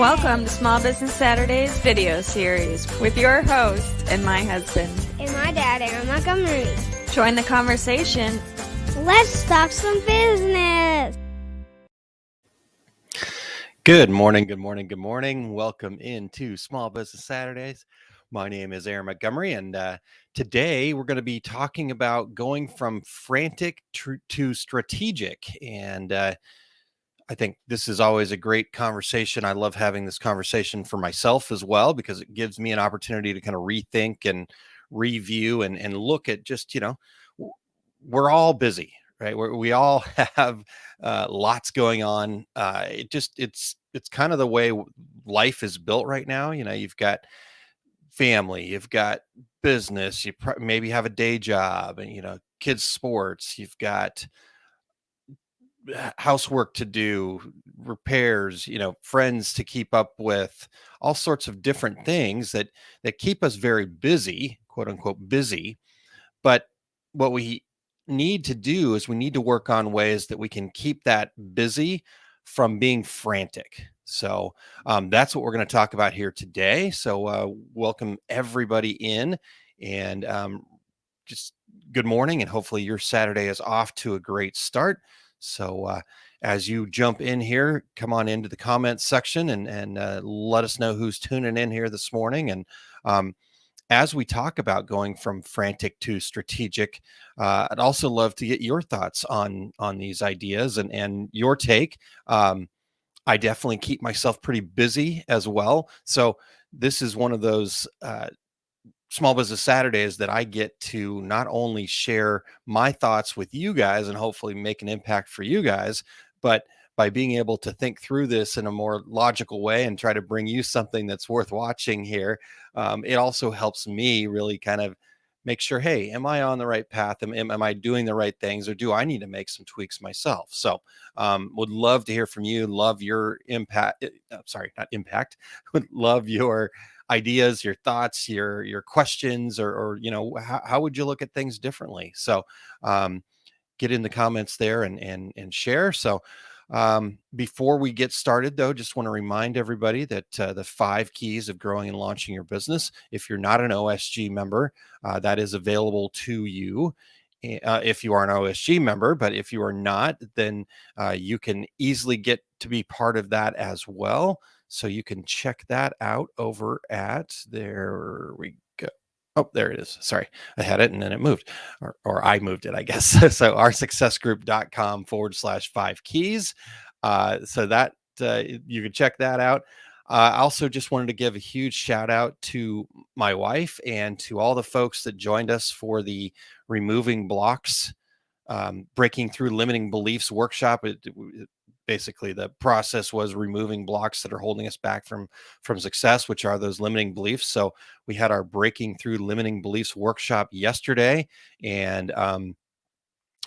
Welcome to Small Business Saturdays video series with your host and my husband. And my dad, Aaron Montgomery. Join the conversation. Let's talk some business. Good morning. Welcome into Small Business Saturdays. My name is Aaron Montgomery, and today we're going to be talking about going from frantic to strategic. And I think this is always a great conversation. I love having this conversation for myself as well, because it gives me an opportunity to kind of rethink and review and look at just, we're all busy, right? We all have lots going on. It's kind of the way life is built right now. You've got family, you've got business, you maybe have a day job, and kids sports, you've got housework to do, repairs, friends to keep up with, all sorts of different things that keep us very busy, quote unquote busy. But what we need to do is we need to work on ways that we can keep that busy from being frantic. So that's what we're going to talk about here today. So welcome everybody in, and just good morning, and hopefully your Saturday is off to a great start. So as you jump in here, come on into the comments section and let us know who's tuning in here this morning. And as we talk about going from frantic to strategic, I'd also love to get your thoughts on these ideas and your take. I definitely keep myself pretty busy as well. So this is one of those Small Business Saturdays that I get to not only share my thoughts with you guys and hopefully make an impact for you guys, but by being able to think through this in a more logical way and try to bring you something that's worth watching here, it also helps me really kind of make sure, hey, am I on the right path? Am I doing the right things, or do I need to make some tweaks myself? So would love to hear from you. Love your impact. Sorry, not impact. Would love your ideas, your thoughts, your questions, or how would you look at things differently? So get in the comments there and share. So before we get started, though, just want to remind everybody that the 5 keys of growing and launching your business, if you're not an OSG member, that is available to you if you are an OSG member. But if you are not, then you can easily get to be part of that as well. So you can check that out over at, there we go. Oh, there it is. Sorry, I had it and then it moved, or I moved it, I guess. So oursuccessgroup.com/5 keys. So that you can check that out. I also just wanted to give a huge shout out to my wife and to all the folks that joined us for the Removing Blocks, Breaking Through Limiting Beliefs workshop. Basically, the process was removing blocks that are holding us back from success, which are those limiting beliefs. So we had our Breaking Through Limiting Beliefs workshop yesterday, and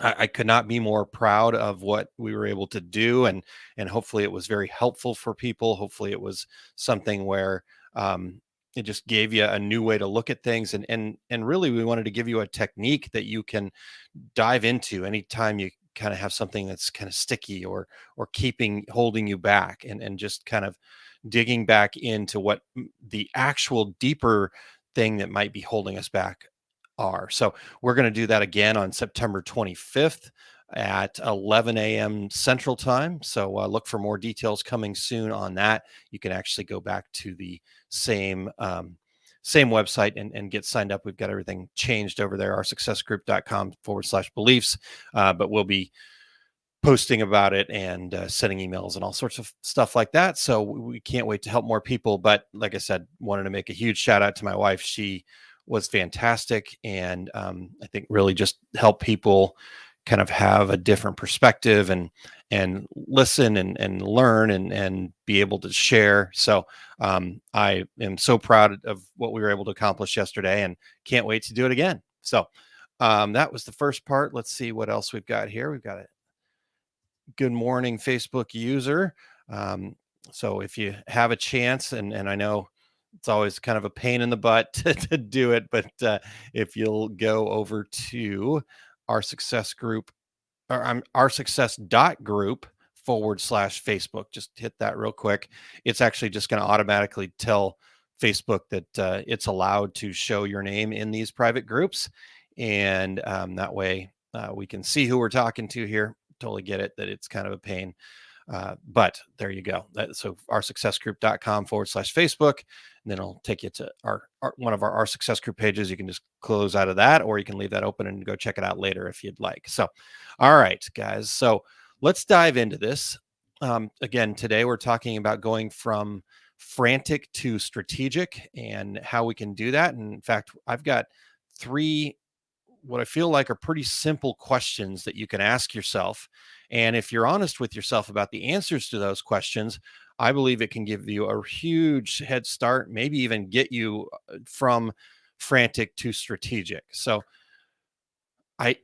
I could not be more proud of what we were able to do, and hopefully it was very helpful for people. Hopefully it was something where it just gave you a new way to look at things, and really we wanted to give you a technique that you can dive into anytime you kind of have something that's kind of sticky or holding you back, and just kind of digging back into what the actual deeper thing that might be holding us back are. So we're going to do that again on September 25th at 11 a.m. Central Time. So look for more details coming soon on that. You can actually go back to the same website and get signed up. We've got everything changed over there, oursuccessgroup.com/beliefs. But we'll be posting about it and sending emails and all sorts of stuff like that. So we can't wait to help more people. But like I said, wanted to make a huge shout out to my wife. She was fantastic, and I think really just help people kind of have a different perspective and listen and learn and be able to share. So I am so proud of what we were able to accomplish yesterday, and can't wait to do it again. So that was the first part. Let's see what else we've got here. We've got a good morning Facebook user. So if you have a chance, and I know it's always kind of a pain in the butt to do it, but if you'll go over to our success group, or our success.group Facebook. Just hit that real quick. It's actually just going to automatically tell Facebook that it's allowed to show your name in these private groups. And that way we can see who we're talking to here. Totally get it that it's kind of a pain. But there you go. So oursuccessgroup.com/Facebook, and then it'll take you to one of our Success Group pages. You can just close out of that, or you can leave that open and go check it out later if you'd like. So, all right, guys. So let's dive into this. Again, today we're talking about going from frantic to strategic and how we can do that. And in fact, I've got 3 what I feel like are pretty simple questions that you can ask yourself. And if you're honest with yourself about the answers to those questions, I believe it can give you a huge head start, maybe even get you from frantic to strategic. So I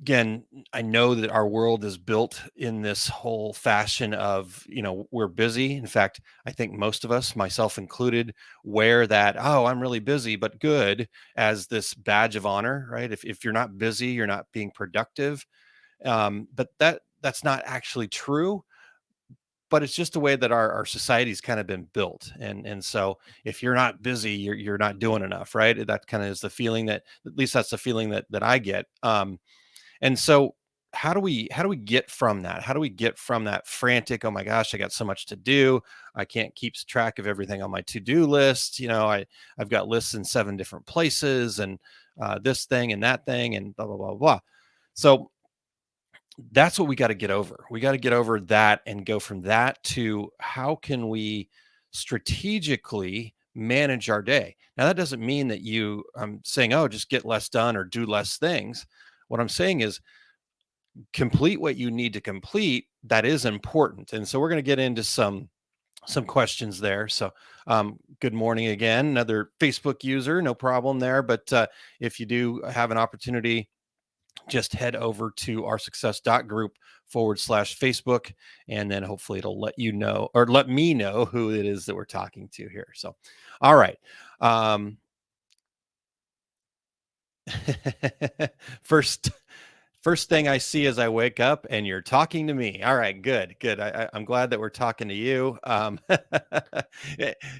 again, I know that our world is built in this whole fashion of, we're busy. In fact, I think most of us, myself included, wear that, oh, I'm really busy, but good, as this badge of honor, right? If you're not busy, you're not being productive. But that's not actually true. But it's just the way that our society's kind of been built. And so if you're not busy, you're not doing enough, right? That kind of is the feeling that, at least that's the feeling that I get. And so how do we get from that? How do we get from that frantic, oh my gosh, I got so much to do. I can't keep track of everything on my to-do list. I've got lists in 7 different places, and this thing and that thing and blah, blah, blah, blah. So that's what we got to get over. We got to get over that and go from that to how can we strategically manage our day. Now, that doesn't mean that I'm saying, oh, just get less done or do less things. What I'm saying is complete what you need to complete. That is important. And so we're going to get into some questions there. So good morning again, another Facebook user, no problem there. But if you do have an opportunity, just head over to oursuccess.group/Facebook, and then hopefully it'll let you know, or let me know, who it is that we're talking to here. So, all right. First thing I see as I wake up, and you're talking to me. All right, good. I'm glad that we're talking to you.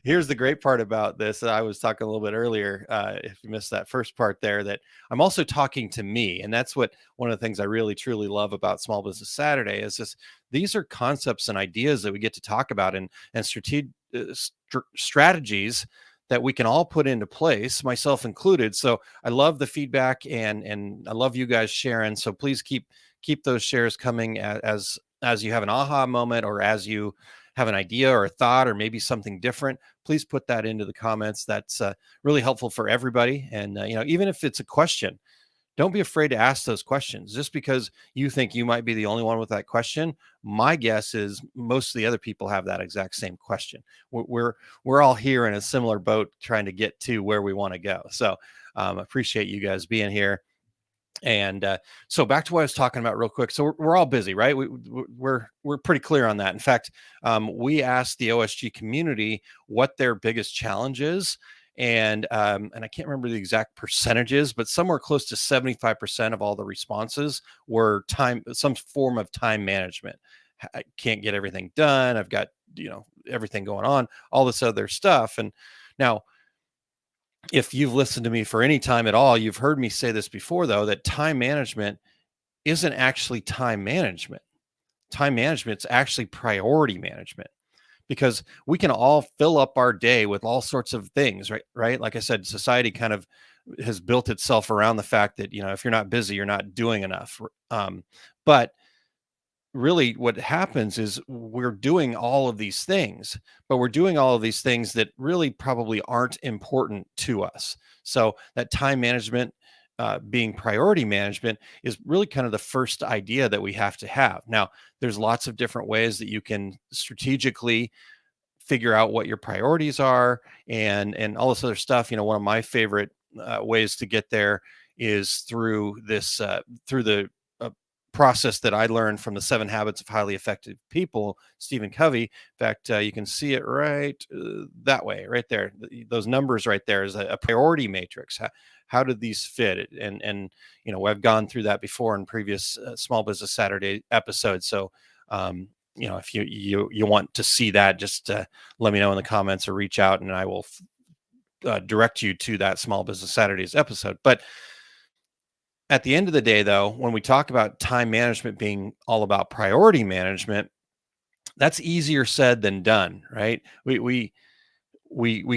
Here's the great part about this. I was talking a little bit earlier, if you missed that first part there, that I'm also talking to me. And that's one of the things I really, truly love about Small Business Saturday is these are concepts and ideas that we get to talk about, and strategies that we can all put into place, myself included. So I love the feedback, and I love you guys sharing. So please keep those shares coming as you have an aha moment, or as you have an idea or a thought, or maybe something different. Please put that into the comments. That's really helpful for everybody. And even if it's a question, don't be afraid to ask those questions. Just because you think you might be the only one with that question, my guess is most of the other people have that exact same question. We're all here in a similar boat, trying to get to where we want to go. So appreciate you guys being here. And so back to what I was talking about real quick. So we're all busy, right? We're pretty clear on that. In fact, we asked the OSG community what their biggest challenge is. And I can't remember the exact percentages, but somewhere close to 75% of all the responses were some form of time management. I can't get everything done. I've got, everything going on, all this other stuff. And now, if you've listened to me for any time at all, you've heard me say this before, though, that time management isn't actually time management. Time management's actually priority management. Because we can all fill up our day with all sorts of things, right? Like I said, society kind of has built itself around the fact that, if you're not busy, you're not doing enough. But really what happens is we're doing all of these things, but we're doing all of these things that really probably aren't important to us. So that time management, being priority management, is really kind of the first idea that we have to have. Now, there's lots of different ways that you can strategically figure out what your priorities are, and all this other stuff. One of my favorite ways to get there is through the process that I learned from the 7 Habits of Highly Effective People, Stephen Covey. In fact, you can see it right that way, right there. Those numbers right there is a priority matrix. How did these fit? And I've gone through that before in previous Small Business Saturday episodes. So if you want to see that, just let me know in the comments or reach out, and I will direct you to that Small Business Saturdays episode. But at the end of the day, though, when we talk about time management being all about priority management, that's easier said than done, right? We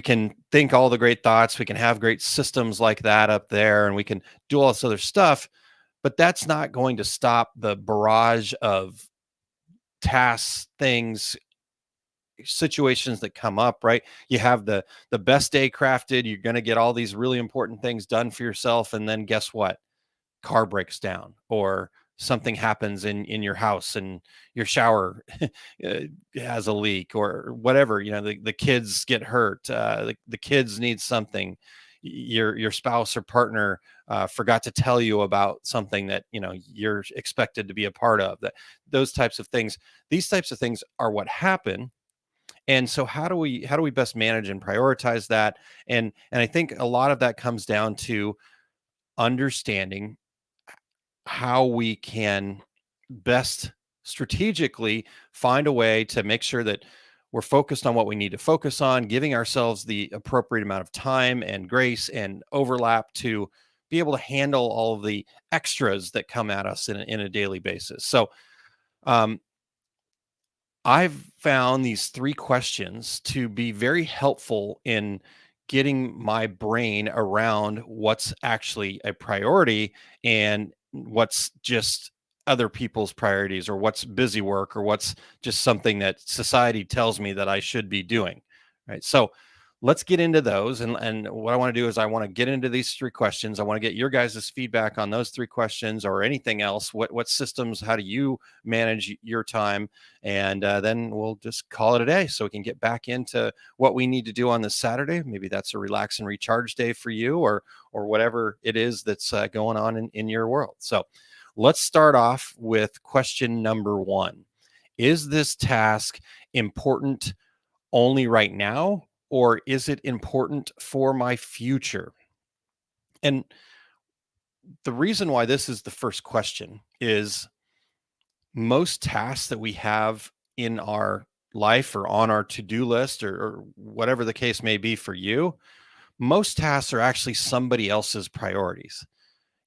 can think all the great thoughts, we can have great systems like that up there, and we can do all this other stuff, but that's not going to stop the barrage of tasks, things, situations that come up, right? You have the best day crafted, you're going to get all these really important things done for yourself, and then guess what? Car breaks down, or something happens in your house, and your shower has a leak, or whatever. The kids get hurt, the kids need something, your spouse or partner forgot to tell you about something that you're expected to be a part of. That Those types of things, these types of things are what happen. And so how do we best manage and prioritize that? And I think a lot of that comes down to understanding how we can best strategically find a way to make sure that we're focused on what we need to focus on, giving ourselves the appropriate amount of time and grace and overlap to be able to handle all of the extras that come at us in a daily basis. So, um, I've found these three questions to be very helpful in getting my brain around what's actually a priority and what's just other people's priorities, or what's busy work, or what's just something that society tells me that I should be doing. Right. So let's get into those. And what I want to do is I want to get into these three questions. I want to get your guys' feedback on those three questions, or anything else. What systems, how do you manage your time? And then we'll just call it a day, so we can get back into what we need to do on this Saturday. Maybe that's a relax and recharge day for you, or whatever it is that's going on in your world. So let's start off with question number one. Is this task important only right now, or is it important for my future? And the reason why this is the first question is, most tasks that we have in our life, or on our to-do list, or whatever the case may be for you, most tasks are actually somebody else's priorities.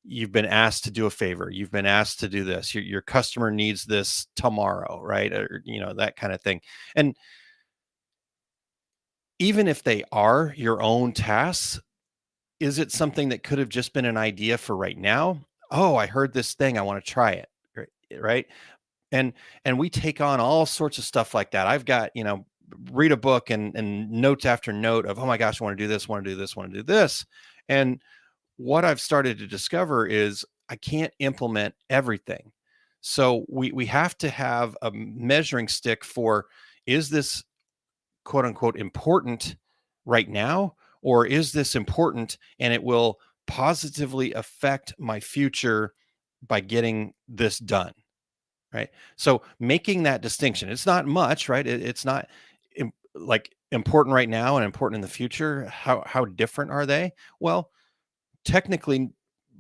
You've been asked to do a favor, you've been asked to do this, your customer needs this tomorrow, right? Or that kind of thing. And even if they are your own tasks, is it something that could have just been an idea for right now? Oh, I heard this thing, I want to try it. Right. And we take on all sorts of stuff like that. I've got, read a book, and notes after note of, oh my gosh, I want to do this, want to do this, want to do this. And what I've started to discover is I can't implement everything. So we have to have a measuring stick for, is this quote unquote important right now, or is this important and it will positively affect my future by getting this done? Right. So making that distinction, it's not much, right? It's not like important right now and important in the future. How different are they? Well, technically,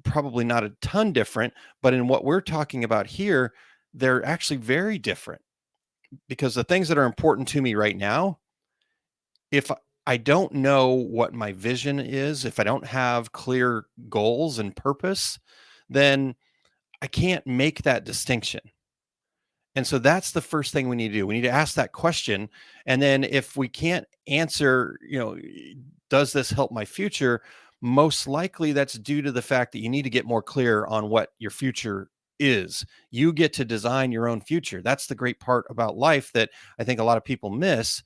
probably not a ton different, but in what we're talking about here, they're actually very different, because the things that are important to me right now, if I don't know what my vision is, if I don't have clear goals and purpose, then I can't make that distinction. And so that's the first thing we need to do. We need to ask that question. And then if we can't answer, does this help my future? Most likely that's due to the fact that you need to get more clear on what your future is. You get to design your own future. That's the great part about life that I think a lot of people miss.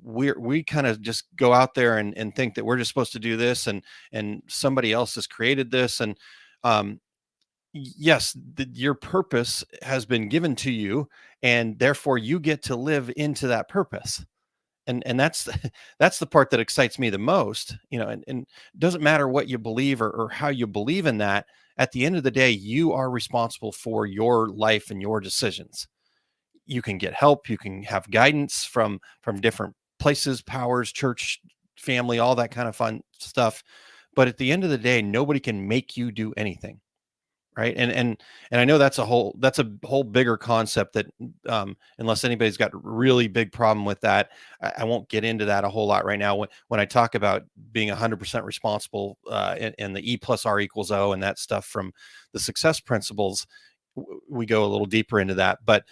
We kind of just go out there and think that we're just supposed to do this, and somebody else has created this. And um, yes, your purpose has been given to you, and therefore you get to live into that purpose. And that's that's the part that excites me the most. And it doesn't matter what you believe, or how you believe in that. At the end of the day, you are responsible for your life and your decisions. You can get help, you can have guidance from different places, powers, church, family, all that kind of fun stuff. But at the end of the day, nobody can make you do anything. right? And I know that's a whole bigger concept that unless anybody's got a really big problem with that, I won't get into that a whole lot right now. When I talk about being 100% responsible and the E plus R equals O and that stuff from the success principles, we go a little deeper into that. But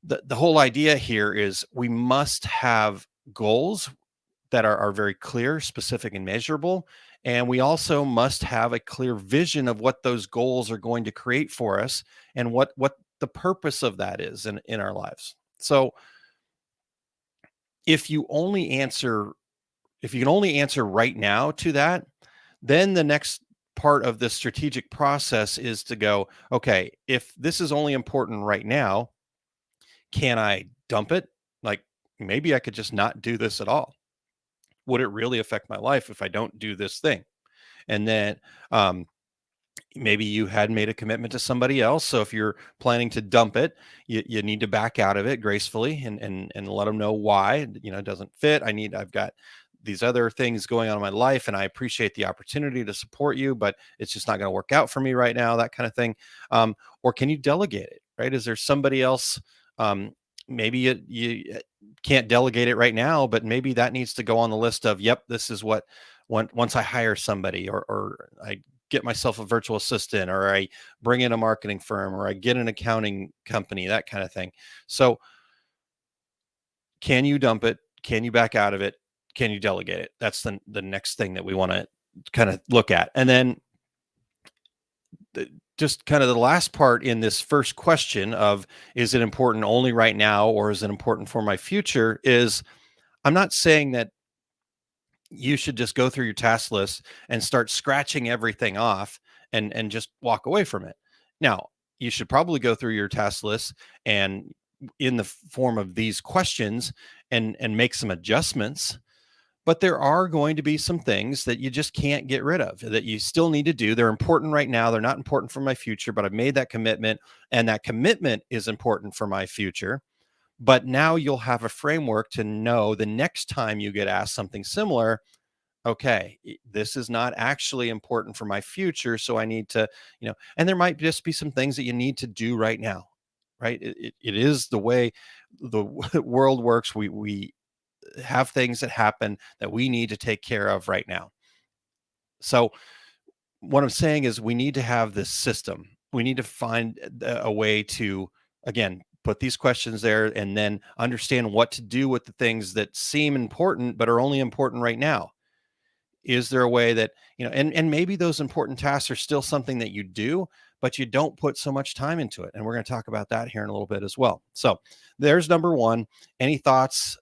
the whole idea here is we must have goals that are very clear, specific, and measurable. And we also must have a clear vision of what those goals are going to create for us and what the purpose of that is in our lives. So if you can only answer right now to that, then the next part of the strategic process is to go, okay, if this is only important right now, can I dump it? Like maybe I could just not do this at all. Would it really affect my life if I don't do this thing? And then maybe you had made a commitment to somebody else. So if you're planning to dump it, you need to back out of it gracefully and let them know why. It doesn't fit. I've got these other things going on in my life, and I appreciate the opportunity to support you, but it's just not going to work out for me right now. That kind of thing. Or can you delegate it? Right? Is there somebody else? Maybe you can't delegate it right now, but maybe that needs to go on the list of, yep, this is what once I hire somebody or I get myself a virtual assistant or I bring in a marketing firm or I get an accounting company, that kind of thing. So can you dump it? Can you back out of it? Can you delegate it? That's the next thing that we want to kind of look at. And then just kind of the last part in this first question of, is it important only right now or is it important for my future, is I'm not saying that you should just go through your task list and start scratching everything off and just walk away from it. Now, you should probably go through your task list and in the form of these questions and make some adjustments. But there are going to be some things that you just can't get rid of that you still need to do. They're important right now. They're not important for my future, but I've made that commitment, and that commitment is important for my future. But now you'll have a framework to know the next time you get asked something similar, okay, this is not actually important for my future. So I need to, and there might just be some things that you need to do right now, right? It is the way the world works. We have things that happen that we need to take care of right now. So what I'm saying is we need to have this system. We need to find a way to, again, put these questions there and then understand what to do with the things that seem important but are only important right now. Is there a way that, and maybe those important tasks are still something that you do, but you don't put so much time into it. And we're going to talk about that here in a little bit as well. So there's number one. Any thoughts,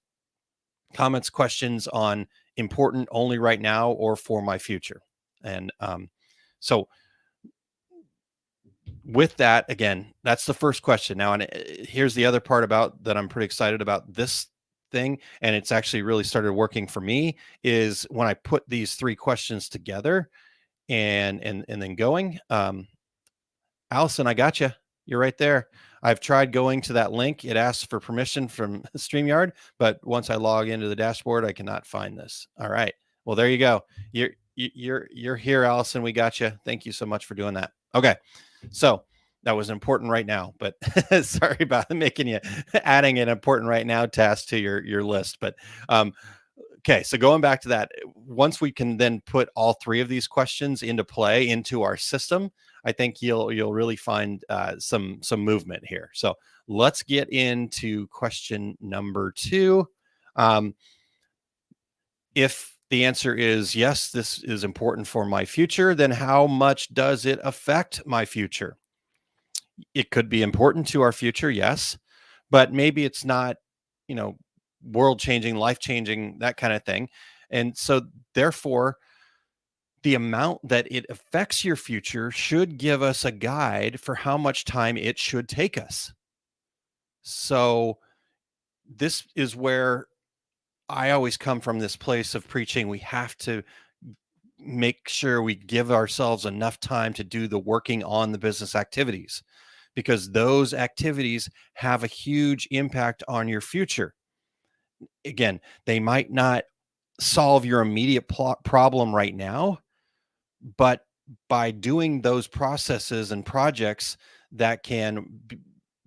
comments, questions on important only right now or for my future? And so with that, again, that's the first question. Now, and here's the other part about that I'm pretty excited about this thing, and it's actually really started working for me, is when I put these three questions together and then going, Allison, I got you. You're right there. I've tried going to that link. It asks for permission from StreamYard, but once I log into the dashboard, I cannot find this. All right. Well, there you go. You're here, Allison. We got you. Thank you so much for doing that. Okay. So that was important right now, but sorry about adding an important right now task to your list. But okay, so going back to that, once we can then put all three of these questions into play into our system, I think you'll really find some movement here. So let's get into question number 2. If the answer is yes, this is important for my future, then how much does it affect my future? It could be important to our future, yes, but maybe it's not, world changing, life changing, that kind of thing. And so therefore, the amount that it affects your future should give us a guide for how much time it should take us. So this is where I always come from, this place of preaching. We have to make sure we give ourselves enough time to do the working on the business activities, because those activities have a huge impact on your future. Again, they might not solve your immediate problem right now, but by doing those processes and projects that can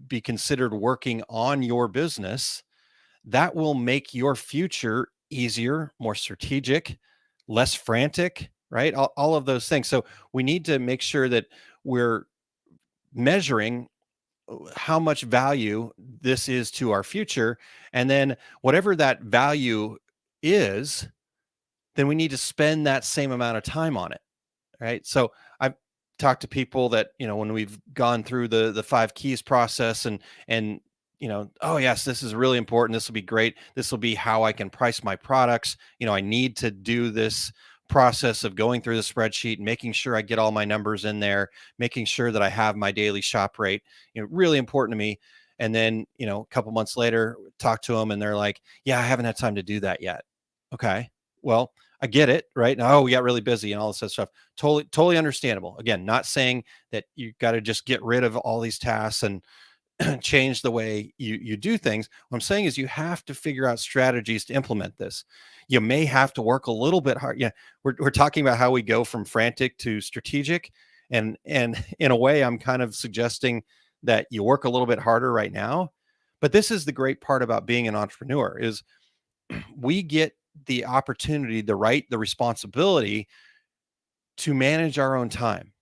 be considered working on your business, that will make your future easier, more strategic, less frantic, right? All of those things. So we need to make sure that we're measuring how much value this is to our future. And then whatever that value is, then we need to spend that same amount of time on it. Right. So I've talked to people that, when we've gone through the five keys process and, oh yes, this is really important. This will be great. This will be how I can price my products. I need to do this process of going through the spreadsheet, making sure I get all my numbers in there, making sure that I have my daily shop rate, really important to me. And then, a couple months later, talk to them and they're like, yeah, I haven't had time to do that yet. Okay. Well, I get it, right? Now, we got really busy and all this other stuff. Totally understandable. Again, not saying that you got to just get rid of all these tasks and change the way you do things. What I'm saying is you have to figure out strategies to implement this. You may have to work a little bit hard. Yeah, we're talking about how we go from frantic to strategic, and in a way, I'm kind of suggesting that you work a little bit harder right now. But this is the great part about being an entrepreneur is we get the opportunity, the responsibility to manage our own time.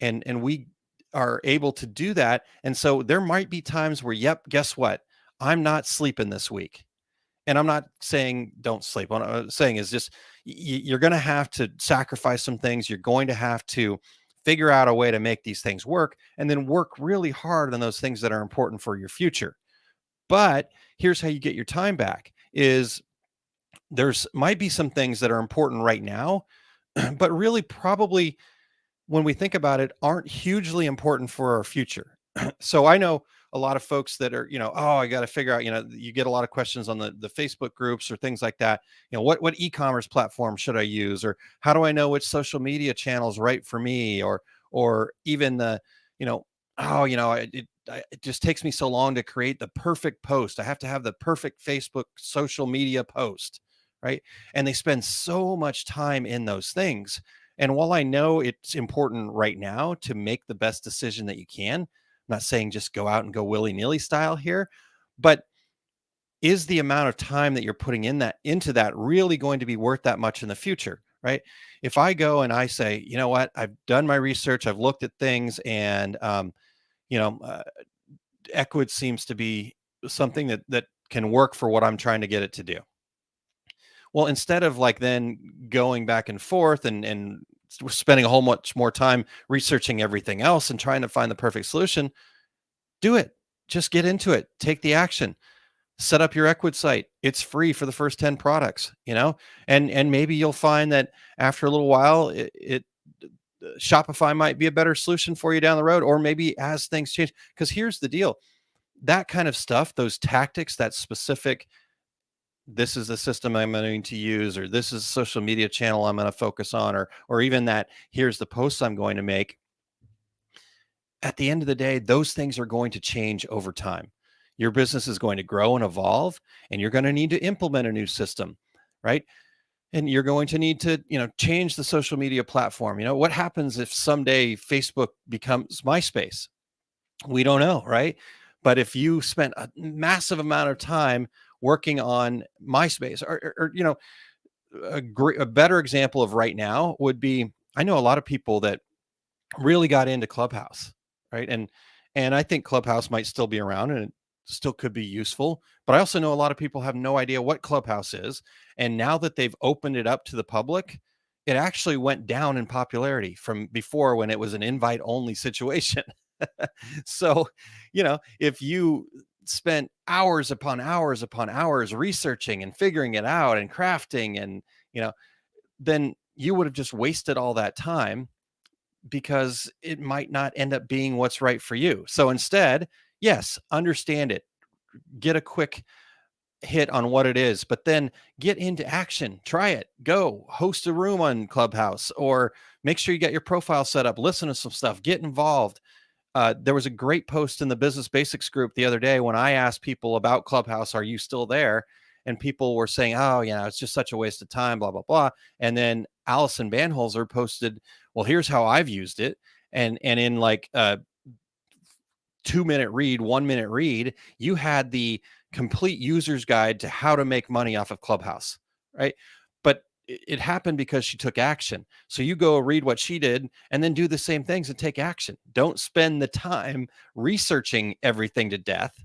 And we are able to do that. And so there might be times where, yep, guess what? I'm not sleeping this week. And I'm not saying don't sleep. What I'm saying is just you're going to have to sacrifice some things. You're going to have to figure out a way to make these things work and then work really hard on those things that are important for your future. But here's how you get your time back is there's might be some things that are important right now, but really probably when we think about it, aren't hugely important for our future. So I know a lot of folks that are, oh, I got to figure out, you get a lot of questions on the Facebook groups or things like that. What e-commerce platform should I use? Or how do I know which social media channel is right for me? Or even the, oh, it just takes me so long to create the perfect post. I have to have the perfect Facebook social media post, right? And they spend so much time in those things. And while I know it's important right now to make the best decision that you can, I'm not saying just go out and go willy-nilly style here, but is the amount of time that you're putting into that really going to be worth that much in the future, right? If I go and I say, you know what, I've done my research, I've looked at things, and you know, uh, Equid seems to be something that can work for what I'm trying to get it to do. Well, instead of like then going back and forth and spending a whole much more time researching everything else and trying to find the perfect solution, do it. Just get into it. Take the action. Set up your Equid site. It's free for the first 10 products, and maybe you'll find that after a little while, it Shopify might be a better solution for you down the road, or maybe as things change. Because here's the deal: that kind of stuff, those tactics, that specific, this is the system I'm going to use, or this is a social media channel I'm going to focus on, or even that here's the posts I'm going to make. At the end of the day, those things are going to change over time. Your business is going to grow and evolve, and you're going to need to implement a new system, right? And you're going to need to, change the social media platform. What happens if someday Facebook becomes MySpace? We don't know, right? But if you spent a massive amount of time working on MySpace, or a better example of right now would be, I know a lot of people that really got into Clubhouse, right? And I think Clubhouse might still be around and it still could be useful, but I also know a lot of people have no idea what Clubhouse is. And now that they've opened it up to the public, it actually went down in popularity from before when it was an invite only situation. So, if you spent hours upon hours upon hours researching and figuring it out and crafting and, then you would have just wasted all that time because it might not end up being what's right for you. So instead, yes, understand it, get a quick hit on what it is, but then get into action, try it, go host a room on Clubhouse, or make sure you get your profile set up, listen to some stuff, get involved. There was a great post in the Business Basics group the other day when I asked people about Clubhouse, are you still there? And people were saying, oh, it's just such a waste of time, blah, blah, blah. And then Allison Banholzer posted Well, here's how I've used it. And in like a 2-minute read, 1-minute read, you had the complete user's guide to how to make money off of Clubhouse, right? But it happened because she took action. So you go read what she did and then do the same things and take action. Don't spend the time researching everything to death,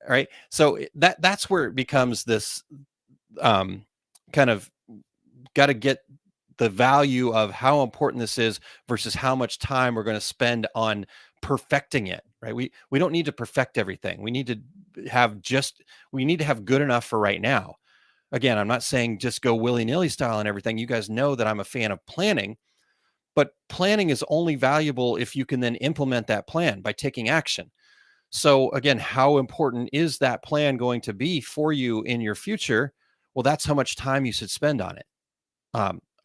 right? So that's where it becomes this kind of got to get the value of how important this is versus how much time we're going to spend on perfecting it, right? We don't need to perfect everything. We need to have good enough for right now. Again, I'm not saying just go willy-nilly style and everything. You guys know that I'm a fan of planning, but planning is only valuable if you can then implement that plan by taking action. So again, how important is that plan going to be for you in your future? Well, that's how much time you should spend on it.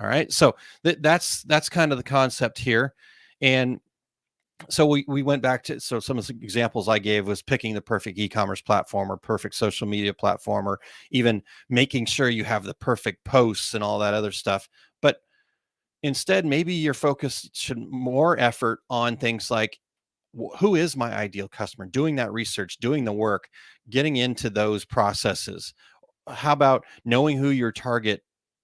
All right. So that's kind of the concept here. And so we went back to, so some of the examples I gave was picking the perfect e-commerce platform or perfect social media platform, or even making sure you have the perfect posts and all that other stuff. But instead, maybe your focus should more effort on things like, who is my ideal customer? Doing that research, doing the work, getting into those processes. How about knowing who your target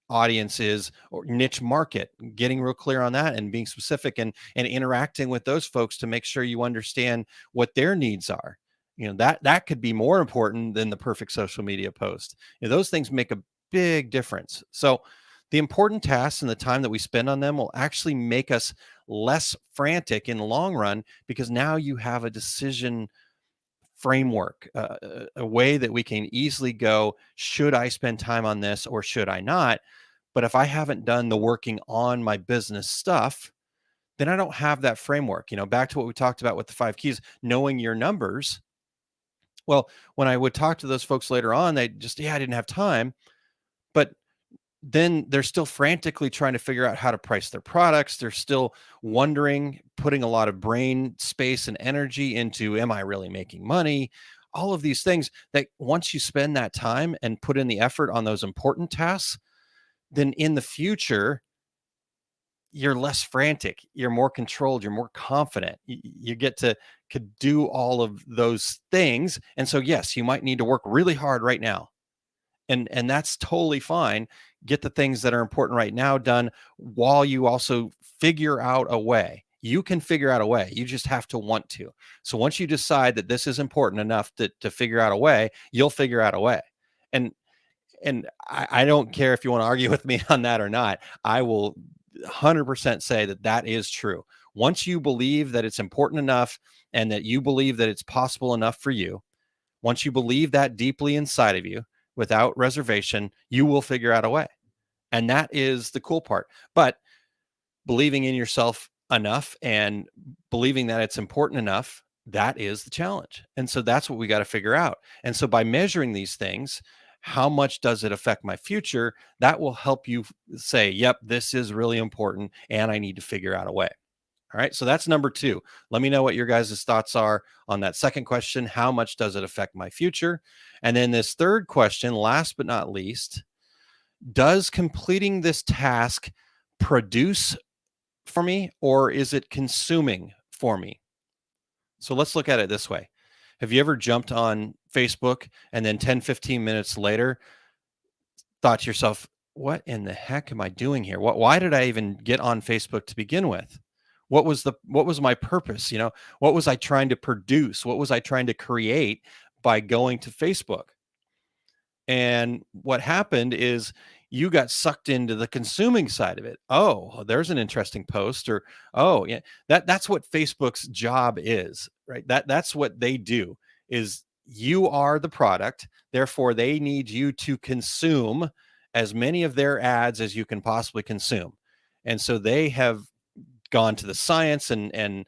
audience is or niche market, getting real clear on that and being specific and interacting with those folks to make sure you understand what their needs are. That could be more important than the perfect social media post. Those things make a big difference. So the important tasks and the time that we spend on them will actually make us less frantic in the long run, because now you have a decision framework, a way that we can easily go, should I spend time on this or should I not? But if I haven't done the working on my business stuff, then I don't have that framework. Back to what we talked about with the 5 keys, knowing your numbers. Well, when I would talk to those folks later on, they just, I didn't have time. But then they're still frantically trying to figure out how to price their products. They're still wondering, putting a lot of brain space and energy into, am I really making money? All of these things that once you spend that time and put in the effort on those important tasks, then in the future, you're less frantic, you're more controlled, you're more confident. You get to could do all of those things. And so, yes, you might need to work really hard right now. And that's totally fine. Get the things that are important right now done while you also figure out a way. You can figure out a way. You just have to want to. So once you decide that this is important enough to figure out a way, you'll figure out a way. And I don't care if you want to argue with me on that or not. I will 100% say that that is true. Once you believe that it's important enough and that you believe that it's possible enough for you, once you believe that deeply inside of you without reservation, you will figure out a way. And that is the cool part. But believing in yourself enough and believing that it's important enough, that is the challenge. And so that's what we got to figure out. And so by measuring these things, how much does it affect my future? That will help you say, yep, this is really important and I need to figure out a way. All right. So that's number 2. Let me know what your guys' thoughts are on that second question. How much does it affect my future? And then this third question, last but not least, does completing this task produce for me, or is it consuming for me? So let's look at it this way. Have you ever jumped on Facebook and then 10, 15 minutes later thought to yourself, what in the heck am I doing here? Why did I even get on Facebook to begin with? What was my purpose? What was I trying to produce? What was I trying to create by going to Facebook? And what happened is you got sucked into the consuming side of it. Oh, there's an interesting post, or oh, yeah, that's what Facebook's job is, right? That's what they do, is you are the product, therefore they need you to consume as many of their ads as you can possibly consume. And so they have gone to the science and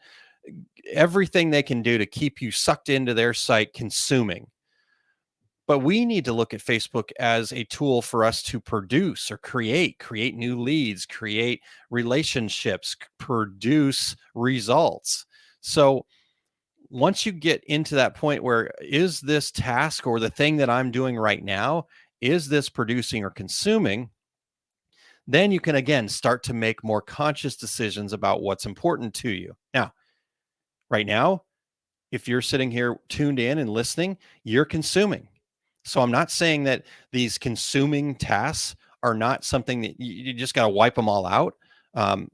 everything they can do to keep you sucked into their site consuming. But we need to look at Facebook as a tool for us to produce or create new leads, create relationships, produce results. So once you get into that point where, is this task or the thing that I'm doing right now, is this producing or consuming? then you can again start to make more conscious decisions about what's important to you. Now, right now, if you're sitting here tuned in and listening, you're consuming. So I'm not saying that these consuming tasks are not something that you just got to wipe them all out. Um,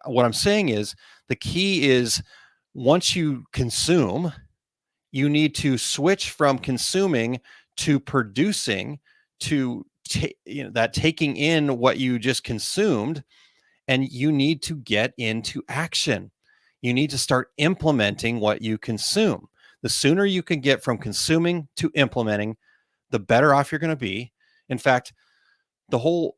what I'm saying is the key is once you consume, you need to switch from consuming to producing, to that taking in what you just consumed, and you need to get into action. You need to start implementing what you consume. The sooner you can get from consuming to implementing, the better off you're going to be. In fact, the whole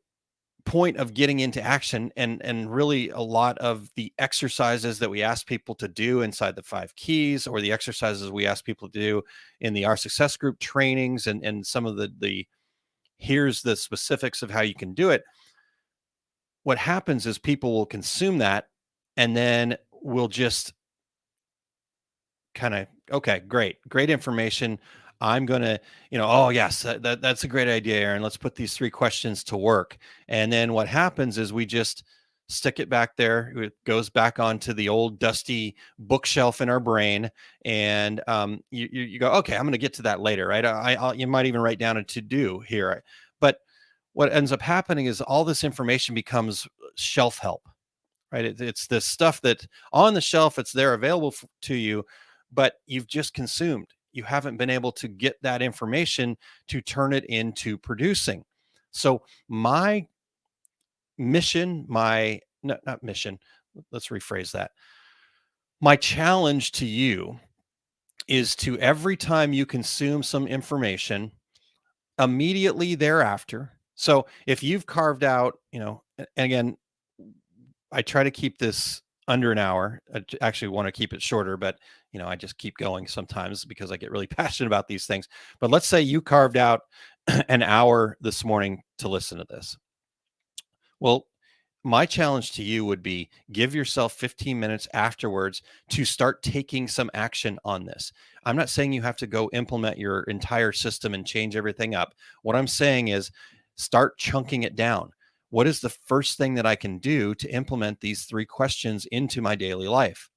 point of getting into action, and really a lot of the exercises that we ask people to do inside the 5 keys, or the exercises we ask people to do in the Our Success Group trainings, and some of the here's the specifics of how you can do it. What happens is people will consume that and then we'll just kind of, okay, great information. I'm going to, oh, yes, that's a great idea, Aaron. Let's put these 3 questions to work. And then what happens is we just stick it back there. It goes back onto the old dusty bookshelf in our brain. And you go, okay, I'm going to get to that later, right? You might even write down a to do here. But what ends up happening is all this information becomes shelf help, right? It's this stuff that on the shelf, it's there available to you, but you've just consumed. You haven't been able to get that information to turn it into producing. So my mission, not mission, let's rephrase that. My challenge to you is to, every time you consume some information, immediately thereafter. So if you've carved out, and again, I try to keep this under an hour. I actually want to keep it shorter, but I just keep going sometimes because I get really passionate about these things. But let's say you carved out an hour this morning to listen to this. Well, my challenge to you would be, give yourself 15 minutes afterwards to start taking some action on this. I'm not saying you have to go implement your entire system and change everything up. What I'm saying is start chunking it down. What is the first thing that I can do to implement these 3 questions into my daily life?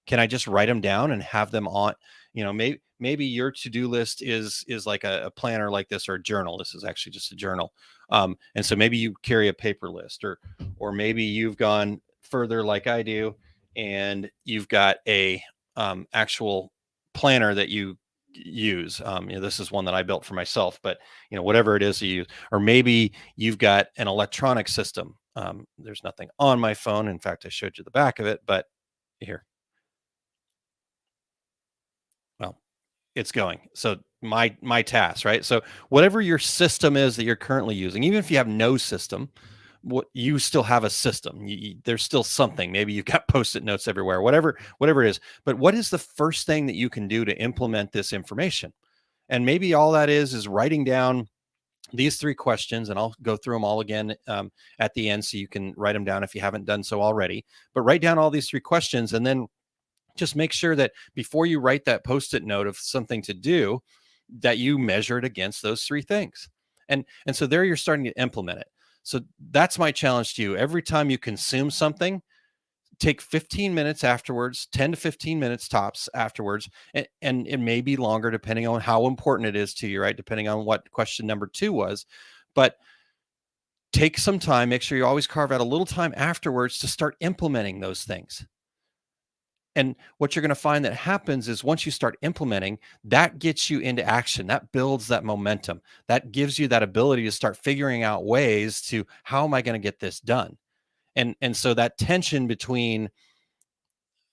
Can I just write them down and have them on, maybe your to-do list is like a planner like this, or a journal. This is actually just a journal. And so maybe you carry a paper list, or maybe you've gone further like I do, and you've got a actual planner that you use. This is one that I built for myself, but whatever it is you use, or maybe you've got an electronic system. There's nothing on my phone. In fact, I showed you the back of it, but here. Well, it's going. So my task, right? So whatever your system is that you're currently using, even if you have no system, what you still have a system. There's still something. Maybe you've got post-it notes everywhere, whatever it is. But what is the first thing that you can do to implement this information? And maybe all that is writing down these 3 questions, and I'll go through them all again at the end, so you can write them down if you haven't done so already. But write down all these 3 questions, and then just make sure that before you write that post-it note of something to do, that you measure it against those 3 things. And so there you're starting to implement it. So that's my challenge to you. Every time you consume something, take 15 minutes afterwards, 10 to 15 minutes tops afterwards. And it may be longer depending on how important it is to you, right? Depending on what question number 2 was. But take some time, make sure you always carve out a little time afterwards to start implementing those things. And what you're going to find that happens is, once you start implementing, that gets you into action. That builds that momentum. That gives you that ability to start figuring out ways to, how am I going to get this done? And so that tension between,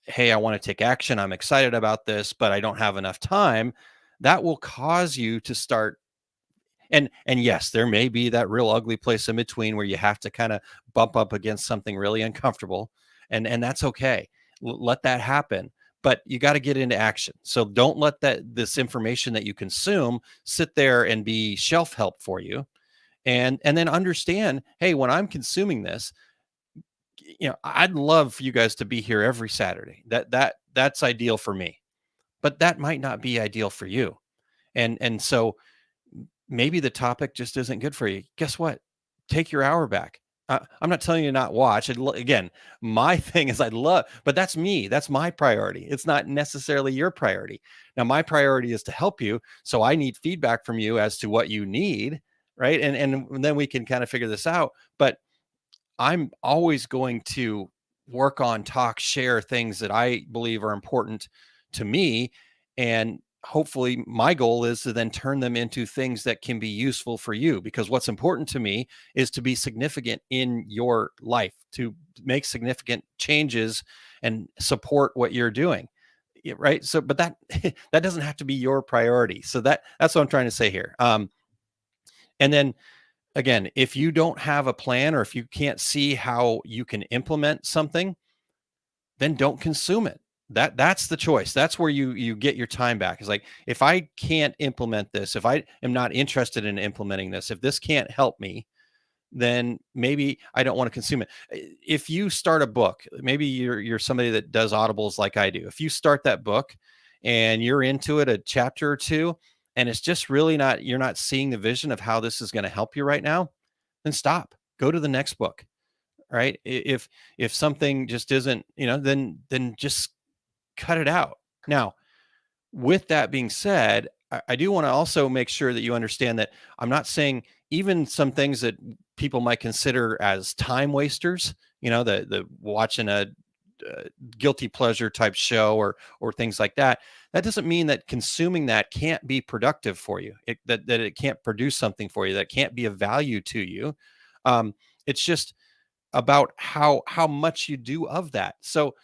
hey, I want to take action, I'm excited about this, but I don't have enough time, that will cause you to start. And yes, there may be that real ugly place in between where you have to kind of bump up against something really uncomfortable, and that's okay. Let that happen, but you got to get into action. So don't let this information that you consume sit there and be shelf help for you. And then understand, hey, when I'm consuming this, I'd love for you guys to be here every Saturday. That's ideal for me, but that might not be ideal for you. And so maybe the topic just isn't good for you. Guess what? Take your hour back. I'm not telling you to not watch. Again, my thing is I love, but that's me. That's my priority. It's not necessarily your priority. Now, my priority is to help you. So I need feedback from you as to what you need. Right. And then we can kind of figure this out. But I'm always going to work on, talk, share things that I believe are important to me. And hopefully, my goal is to then turn them into things that can be useful for you. Because what's important to me is to be significant in your life, to make significant changes and support what you're doing. Right. So, but that that doesn't have to be your priority. So that's what I'm trying to say here. And then again, if you don't have a plan or if you can't see how you can implement something, then don't consume it. That's the choice. That's where you get your time back. It's like, if I can't implement this, if I am not interested in implementing this, if this can't help me, then maybe I don't want to consume it. If you start a book, maybe you're somebody that does audibles like I do. If you start that book and you're into it a chapter or two, and it's just really not, you're not seeing the vision of how this is going to help you right now, then stop. Go to the next book. Right? If something just isn't, then just cut it out. Now, with that being said, I do want to also make sure that you understand that I'm not saying even some things that people might consider as time wasters, the watching a guilty pleasure type show or things like that. That doesn't mean that consuming that can't be productive for you. That it can't produce something for you. That can't be of value to you. It's just about how much you do of that. So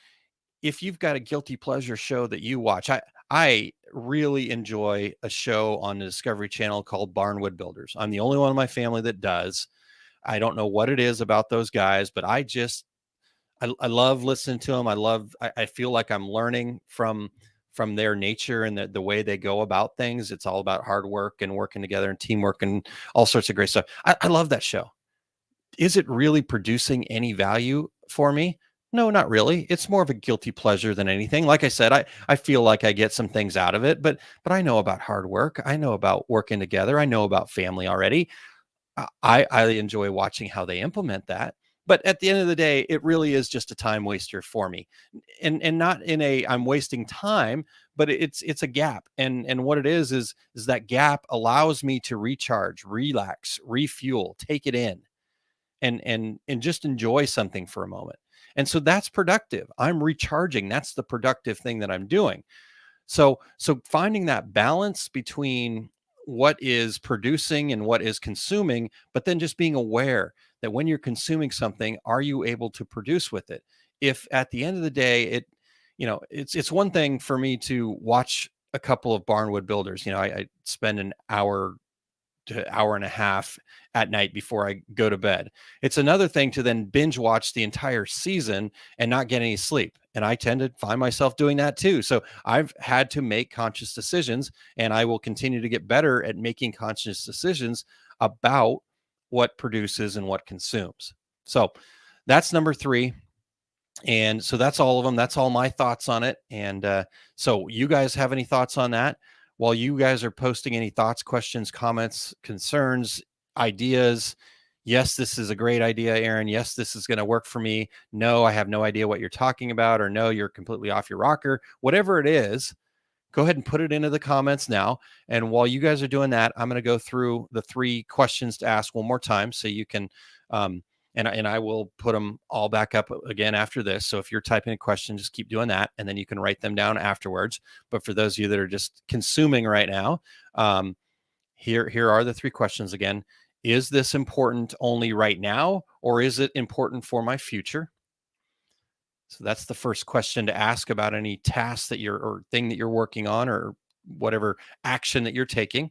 if you've got a guilty pleasure show that you watch, I really enjoy a show on the Discovery Channel called Barnwood Builders. I'm the only one in my family that does. I don't know what it is about those guys, but I love listening to them. I feel like I'm learning from their nature and the way they go about things. It's all about hard work and working together and teamwork and all sorts of great stuff. I love that show. Is it really producing any value for me? No, not really. It's more of a guilty pleasure than anything. Like I said, I feel like I get some things out of it, but I know about hard work. I know about working together. I know about family already. I enjoy watching how they implement that. But at the end of the day, it really is just a time waster for me. And not in a I'm wasting time, but it's a gap. And what it is that gap allows me to recharge, relax, refuel, take it in and just enjoy something for a moment. And so that's productive. I'm recharging. That's the productive thing that I'm doing. So finding that balance between what is producing and what is consuming, but then just being aware that when you're consuming something, are you able to produce with it? If at the end of the day, it's one thing for me to watch a couple of Barnwood Builders. I spend an hour to hour and a half at night before I go to bed. It's another thing to then binge watch the entire season and not get any sleep. And I tend to find myself doing that too. So I've had to make conscious decisions, and I will continue to get better at making conscious decisions about what produces and what consumes. So that's number 3. And so that's all of them. That's all my thoughts on it. And so you guys have any thoughts on that? While you guys are posting any thoughts, questions, comments, concerns, ideas, yes, this is a great idea, Aaron. Yes, this is going to work for me. No, I have no idea what you're talking about. Or no, you're completely off your rocker. Whatever it is, go ahead and put it into the comments now. And while you guys are doing that, I'm going to go through the 3 questions to ask one more time so you can and I will put them all back up again after this. So if you're typing a question, just keep doing that, and then you can write them down afterwards. But for those of you that are just consuming right now, here are the 3 questions again. Is this important only right now, or is it important for my future? So that's the first question to ask about any task that or thing that you're working on, or whatever action that you're taking.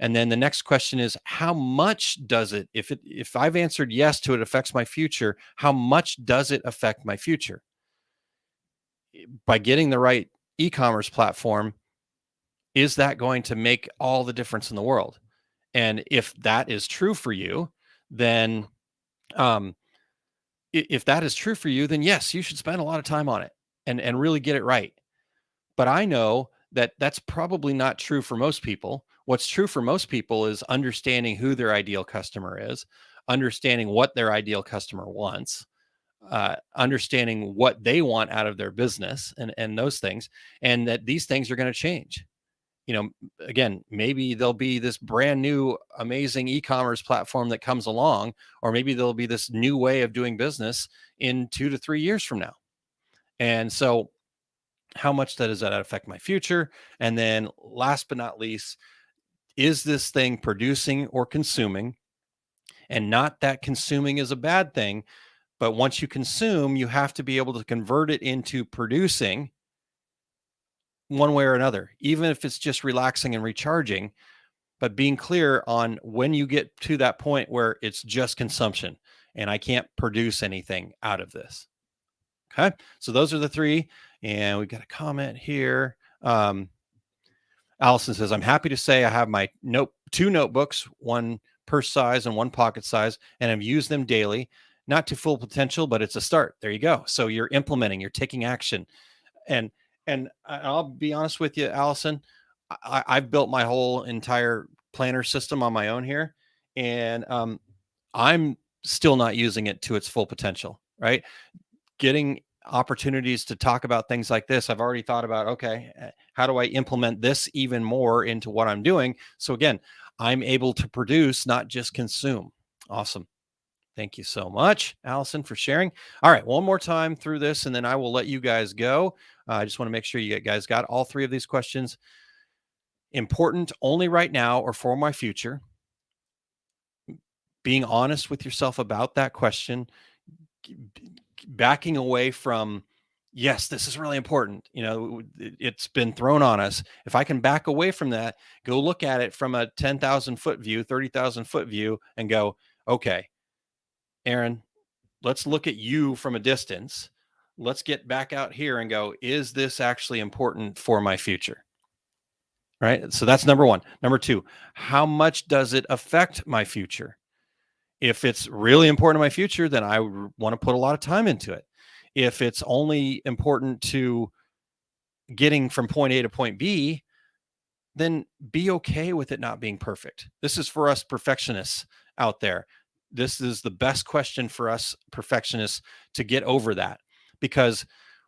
And then the next question is, how much does it, if I've answered yes to it affects my future, how much does it affect my future? By getting the right e-commerce platform, is that going to make all the difference in the world? And if that is true for you, then um, if that is true for you, then yes, you should spend a lot of time on it and really get it right. But I know that that's probably not true for most people. What's true for most people is understanding who their ideal customer is, understanding what their ideal customer wants, understanding what they want out of their business, and those things, and that these things are going to change. Again, maybe there'll be this brand new amazing e-commerce platform that comes along, or maybe there'll be this new way of doing business in 2 to 3 years from now. And so how much does that affect my future? And then last but not least, is this thing producing or consuming? And not that consuming is a bad thing, but once you consume, you have to be able to convert it into producing one way or another, even if it's just relaxing and recharging, but being clear on when you get to that point where it's just consumption and I can't produce anything out of this. Okay. So those are the three. And we've got a comment here. Allison says, I'm happy to say I have my two notebooks, one purse size and one pocket size, and I've used them daily, not to full potential, but it's a start. There you go. So you're implementing, you're taking action. And I'll be honest with you, Allison, I've built my whole entire planner system on my own here, and I'm still not using it to its full potential, right? Getting opportunities to talk about things like this, I've already thought about, okay, how do I implement this even more into what I'm doing? So again, I'm able to produce, not just consume. Awesome. Thank you so much, Allison, for sharing. All right, one more time through this, and then I will let you guys go. I just want to make sure you guys got all three of these questions. Important only right now or for my future. Being honest with yourself about that question. Backing away from, yes, this is really important. It's been thrown on us. If I can back away from that, go look at it from a 10,000 foot view, 30,000 foot view, and go, okay, Aaron, let's look at you from a distance. Let's get back out here and go, is this actually important for my future? Right. So that's number one. Number two, how much does it affect my future? If it's really important to my future, then I want to put a lot of time into it. If it's only important to getting from point A to point B, then be okay with it not being perfect. This is for us perfectionists out there. This is the best question for us perfectionists to get over that, because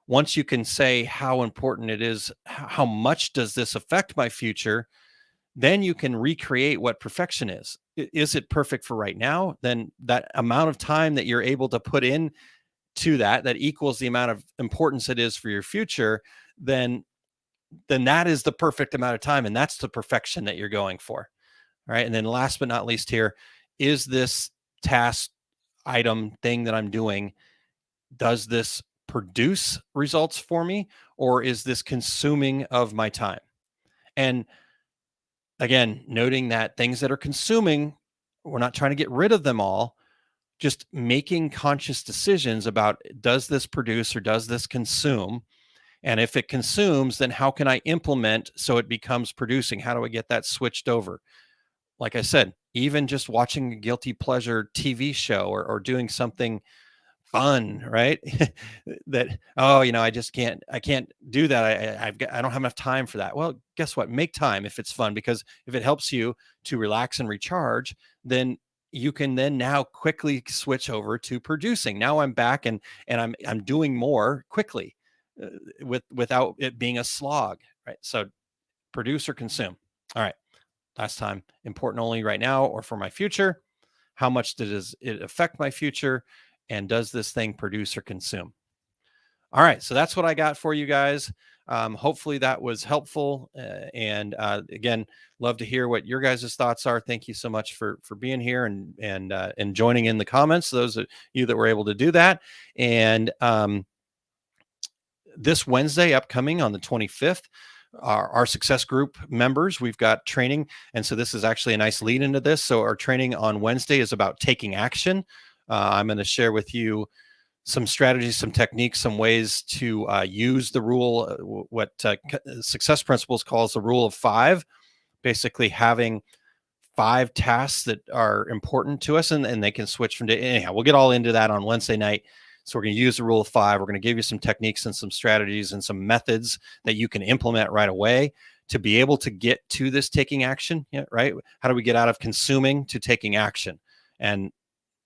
once you can say how important it is, how much does this affect my future, then you can recreate what perfection is. Is it perfect for right now? Then that amount of time that you're able to put in to that equals the amount of importance it is for your future, then that is the perfect amount of time. And that's the perfection that you're going for. All right. And then last but not least here, is this task, item, thing that I'm doing, does this produce results for me, or is this consuming of my time? And again, noting that things that are consuming, we're not trying to get rid of them all, just making conscious decisions about, does this produce or does this consume? And if it consumes, then how can I implement so it becomes producing? How do I get that switched over? Like I said, even just watching a guilty pleasure TV show or doing something fun, right? That, I can't do that. I don't have enough time for that. Well, guess what? Make time if it's fun, because if it helps you to relax and recharge, then you can then now quickly switch over to producing. Now I'm back and I'm doing more quickly without it being a slog, right? So produce or consume. All right. Last time, important only right now or for my future. How much does it affect my future? And does this thing produce or consume? All right. So that's what I got for you guys. Hopefully that was helpful. And again, love to hear what your guys' thoughts are. Thank you so much for being here and joining in the comments, those of you that were able to do that. And this Wednesday upcoming on the 25th, our success group members, we've got training. And so this is actually a nice lead into this. So our training on Wednesday is about taking action. I'm going to share with you some strategies, some techniques, some ways to use the rule, what Success Principles calls the rule of 5, basically having 5 tasks that are important to us, and they can switch from day. Anyhow, we'll get all into that on Wednesday night. So we're going to use the rule of 5. We're going to give you some techniques and some strategies and some methods that you can implement right away to be able to get to this taking action, right? How do we get out of consuming to taking action? And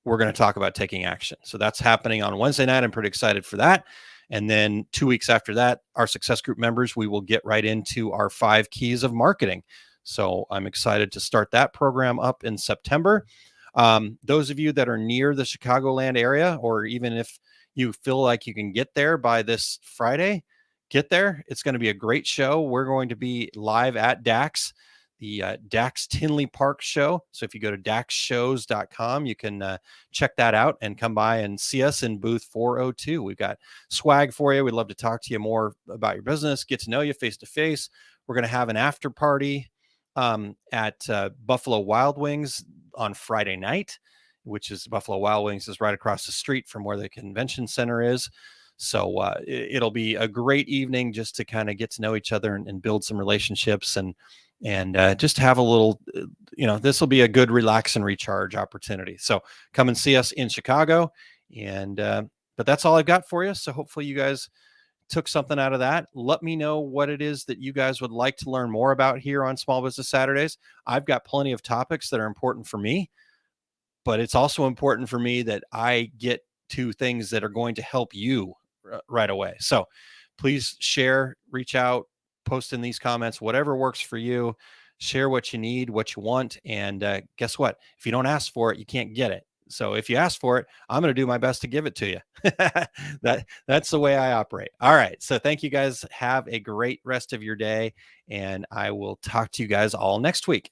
we're going to talk about taking action. So that's happening on Wednesday night. I'm pretty excited for that. And then 2 weeks after that, our success group members, we will get right into our 5 keys of marketing. So I'm excited to start that program up in September. Those of you that are near the Chicagoland area, or even if you feel like you can get there by this Friday, get there. It's going to be a great show. We're going to be live at DAX, the DAX Tinley Park show. So if you go to daxshows.com, you can check that out and come by and see us in booth 402. We've got swag for you. We'd love to talk to you more about your business, get to know you face to face. We're going to have an after party at Buffalo Wild Wings on Friday night, which is Buffalo Wild Wings is right across the street from where the convention center is. So it'll be a great evening just to kind of get to know each other and build some relationships and just have a little, this will be a good relax and recharge opportunity. So come and see us in Chicago. And but that's all I've got for you. So hopefully you guys took something out of that. Let me know what it is that you guys would like to learn more about here on Small Business Saturdays. I've got plenty of topics that are important for me, but it's also important for me that I get to things that are going to help you right away. So please share, reach out, post in these comments, whatever works for you. Share what you need, what you want. And guess what? If you don't ask for it, you can't get it. So if you ask for it, I'm going to do my best to give it to you. That's the way I operate. All right. So thank you guys. Have a great rest of your day. And I will talk to you guys all next week.